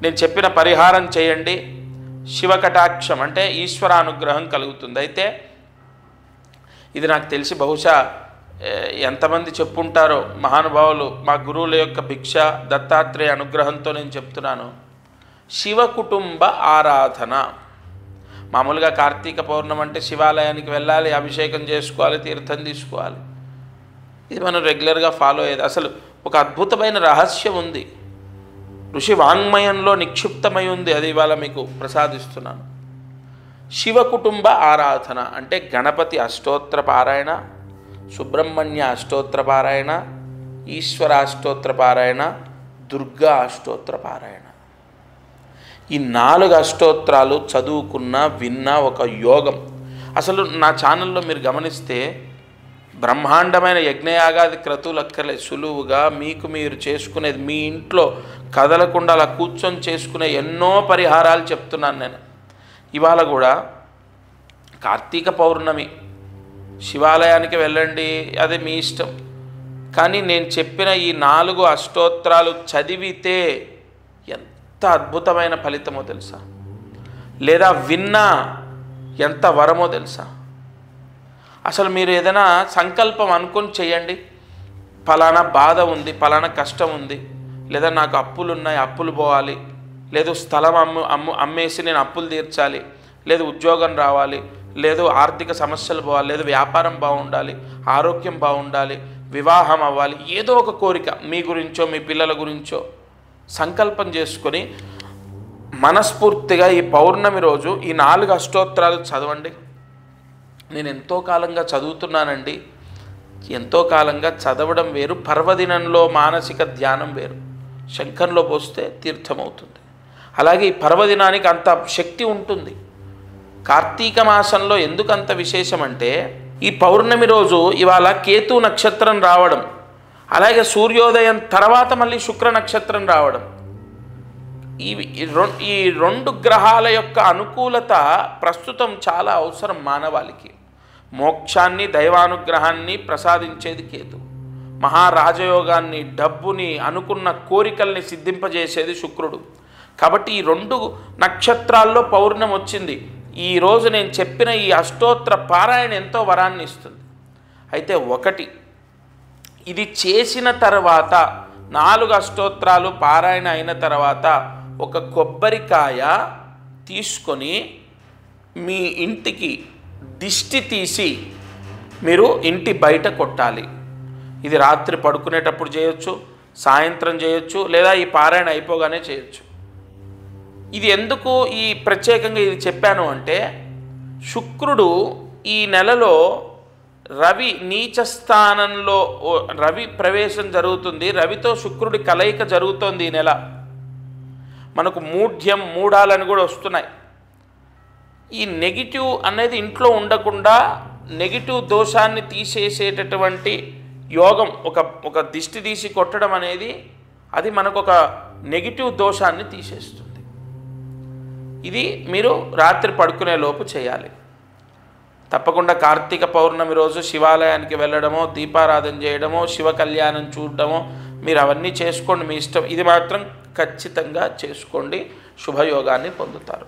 నేను చెప్పిన పరిహారం చేయండి, శివకటాక్షం అంటే ఈశ్వరానుగ్రహం కలుగుతుంది. అయితే ఇది నాకు తెలిసి బహుశా ఎంతమంది చెప్పుంటారో మహానుభావులు, మా గురువుల యొక్క భిక్ష దత్తాత్రేయ అనుగ్రహంతో నేను చెప్తున్నాను. శివ కుటుంబ ఆరాధన. మామూలుగా కార్తీక పౌర్ణమి అంటే శివాలయానికి వెళ్ళాలి, అభిషేకం చేసుకోవాలి, తీర్థం తీసుకోవాలి. ఇది మనం రెగ్యులర్గా ఫాలో అయ్యేది. అసలు ఒక అద్భుతమైన రహస్యం ఉంది, ఋషి వాంగ్మయంలో నిక్షిప్తమై ఉంది. అది ఇవాళ మీకు ప్రసాదిస్తున్నాను. శివ కుటుంబ ఆరాధన అంటే గణపతి అష్టోత్తర పారాయణ, సుబ్రహ్మణ్య అష్టోత్తర పారాయణ, ఈశ్వర అష్టోత్తర పారాయణ, దుర్గా అష్టోత్తర పారాయణ. ఈ 4 అష్టోత్తరాలు చదువుకున్న విన్న ఒక యోగం. అసలు నా ఛానల్లో మీరు గమనిస్తే బ్రహ్మాండమైన యజ్ఞయాగాది క్రతువులు అక్కర్లేదు, సులువుగా మీకు మీరు చేసుకునేది, మీ ఇంట్లో కదలకుండా అలా కూర్చొని చేసుకునే ఎన్నో పరిహారాలు చెప్తున్నాను నేను. ఇవాళ కూడా కార్తీక పౌర్ణమి, శివాలయానికి వెళ్ళండి, అది మీ ఇష్టం. కానీ నేను చెప్పిన ఈ 4 అష్టోత్తరాలు చదివితే ఎంత అద్భుతమైన ఫలితమో తెలుసా, లేదా విన్నా ఎంత వరమో తెలుసా. అసలు మీరు ఏదైనా సంకల్పం అనుకొని చేయండి. ఫలానా బాధ ఉంది, ఫలానా కష్టం ఉంది, లేదా నాకు అప్పులు ఉన్నాయి, అప్పులు పోవాలి, లేదు స్థలం అమ్మేసి నేను అప్పులు తీర్చాలి, లేదు ఉద్యోగం రావాలి, లేదు ఆర్థిక సమస్యలు పోవాలి, లేదు వ్యాపారం బాగుండాలి, ఆరోగ్యం బాగుండాలి, వివాహం అవ్వాలి, ఏదో ఒక కోరిక మీ గురించో మీ పిల్లల గురించో సంకల్పం చేసుకొని మనస్ఫూర్తిగా ఈ పౌర్ణమి రోజు ఈ 4 అష్టోత్తరాలు చదవండి. నేను ఎంతో కాలంగా చదువుతున్నానండి. ఎంతో కాలంగా చదవడం వేరు, పర్వదినంలో మానసిక ధ్యానం వేరు. శంఖంలో పోస్తే తీర్థమవుతుంది. అలాగే ఈ పర్వదినానికి అంత శక్తి ఉంటుంది. కార్తీక మాసంలో ఎందుకు అంత విశేషం అంటే ఈ పౌర్ణమి రోజు ఇవాళ కేతు నక్షత్రం రావడం, అలాగే సూర్యోదయం తర్వాత మళ్ళీ శుక్ర నక్షత్రం రావడం, ఈ 2 గ్రహాల యొక్క అనుకూలత ప్రస్తుతం చాలా అవసరం మానవాళికి. మోక్షాన్ని దైవానుగ్రహాన్ని ప్రసాదించేది కేతు, మహారాజయోగాన్ని డబ్బుని అనుకున్న కోరికల్ని సిద్ధింపజేసేది శుక్రుడు. కాబట్టి ఈ 2 నక్షత్రాల్లో పౌర్ణమి వచ్చింది. ఈరోజు నేను చెప్పిన ఈ అష్టోత్తర పారాయణ ఎంతో వరాన్ని ఇస్తుంది. అయితే ఒకటి, ఇది చేసిన తర్వాత 4 అష్టోత్తరాలు పారాయణ అయిన తర్వాత ఒక కొబ్బరికాయ తీసుకొని మీ ఇంటికి దిష్టి తీసి మీరు ఇంటి బయట కొట్టాలి. ఇది రాత్రి పడుకునేటప్పుడు చేయొచ్చు, సాయంత్రం చేయొచ్చు, లేదా ఈ పారాయణ అయిపోగానే చేయొచ్చు. ఇది ఎందుకు ఈ ప్రత్యేకంగా ఇది చెప్పాను అంటే శుక్రుడు ఈ నెలలో రవి నీచ స్థానంలో రవి ప్రవేశం జరుగుతుంది. రవితో శుక్రుడి కలయిక జరుగుతోంది ఈ నెల. మనకు మూఢ్యం మూఢాలని కూడా వస్తున్నాయి. ఈ నెగిటివ్ అనేది ఇంట్లో ఉండకుండా నెగిటివ్ దోషాన్ని తీసేసేటటువంటి యోగం, ఒక దిష్టి తీసి కొట్టడం అనేది అది మనకు ఒక నెగిటివ్ దోషాన్ని తీసేస్తుంది. ఇది మీరు రాత్రి పడుకునే లోపు చేయాలి. తప్పకుండా కార్తీక పౌర్ణమి రోజు శివాలయానికి వెళ్ళడమో, దీపారాధన చేయడమో, శివ కళ్యాణం చూడడమో మీరు అవన్నీ చేసుకోండి, మీ ఇష్టం. ఇది మాత్రం ఖచ్చితంగా చేసుకోండి, శుభయోగాన్ని పొందుతారు.